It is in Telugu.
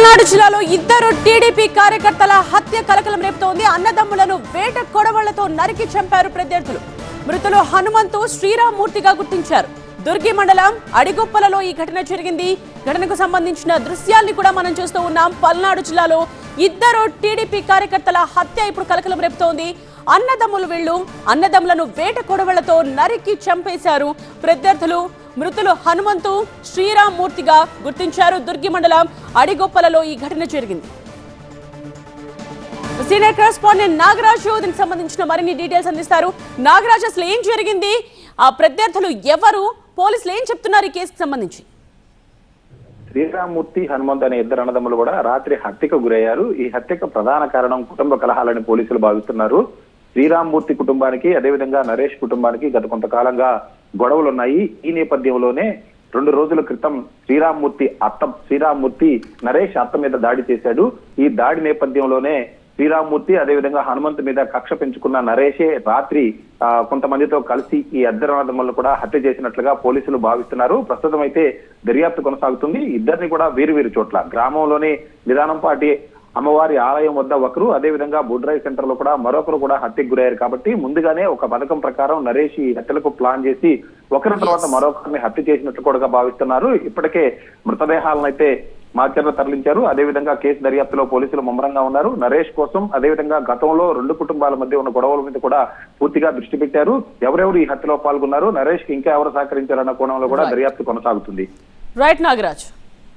పల్నాడు జిల్లాలో ఇద్దరు టీడీపీ కార్యకర్తల హత్య కలకలం రేపుతోంది. అన్నదమ్ములను వేట కొడవళ్లతో నరికి చంపారు ప్రత్యర్థులు. మృతులు హనుమంతు, శ్రీరామ్మూర్తిగా గుర్తించారు. దుర్గి మండలం అడిగొప్పలలో ఈ ఘటన జరిగింది. ఘటనకు సంబంధించిన దృశ్యాల్ని కూడా మనం చూస్తూ ఉన్నాం. పల్నాడు జిల్లాలో ఇద్దరు టీడీపీ కార్యకర్తల హత్య ఇప్పుడు కలకలం రేపుతోంది. అన్నదమ్ములను వేట కొడవళ్లతో నరికి చంపేశారు ప్రత్యర్థులు. మృతులు హనుమంతు, శ్రీరామ్మూర్తిగా గుర్తించారు. దుర్గి మండలం అడిగొప్పలలో ఈ ఘటన జరిగింది. సీనియర్ కరెస్పాండెంట్ నాగరాజు దీనికి సంబంధించిన మరిన్ని డీటెయిల్స్ అందిస్తారు. నాగరాజు, అసలు ఏం జరిగింది? ఆ ప్రత్యర్థులు ఎవరు? పోలీసులు ఏం చెప్తున్నారు ఈ కేసుకు సంబంధించి? శ్రీరామ్మూర్తి, హనుమంత్ అనే ఇద్దరు అన్నదమ్ములు కూడా రాత్రి హత్యకు గురయ్యారు. ఈ హత్యకు ప్రధాన కారణం కుటుంబ కలహాలని పోలీసులు భావిస్తున్నారు. శ్రీరామ్మూర్తి కుటుంబానికి, అదేవిధంగా నరేష్ కుటుంబానికి గత కొంతకాలంగా గొడవలున్నాయి. ఈ నేపథ్యంలోనే 2 రోజుల క్రితం శ్రీరామ్మూర్తి నరేష్ అత్త మీద దాడి చేశాడు. ఈ దాడి నేపథ్యంలోనే శ్రీరామ్మూర్తి అదేవిధంగా హనుమంత్ మీద కక్ష పెంచుకున్న నరేషే రాత్రి కొంతమందితో కలిసి ఈ ఇద్దరు అన్నదమ్ములను కూడా హత్య చేసినట్లుగా పోలీసులు భావిస్తున్నారు. ప్రస్తుతం అయితే దర్యాప్తు కొనసాగుతుంది. ఇద్దరిని కూడా వేరు చోట్ల గ్రామంలోని నిదానంపాటి అమ్మవారి ఆలయం వద్ద ఒకరు, అదేవిధంగా బుడ్రాయి సెంటర్ లో కూడా మరొకరు కూడా హత్యకు గురయ్యారు. కాబట్టి ముందుగానే ఒక పథకం ప్రకారం నరేష్ ఈ హత్యలకు ప్లాన్ చేసి ఒకరి తర్వాత మరొకరిని హత్య చేసినట్లు కూడా భావిస్తున్నారు. ఇప్పటికే మృతదేహాలను అయితే మాచర్ల తరలించారు. అదేవిధంగా కేసు దర్యాప్తులో పోలీసులు ముమ్మరంగా ఉన్నారు. నరేష్ కోసం, అదేవిధంగా గతంలో 2 కుటుంబాల మధ్య ఉన్న గొడవల మీద కూడా పూర్తిగా దృష్టి పెట్టారు. ఎవరెవరు ఈ హత్యలో పాల్గొన్నారు, నరేష్ కి ఇంకా ఎవరు సహకరించారన్న కోణంలో కూడా దర్యాప్తు కొనసాగుతుంది. రైట్ నాగరాజ్.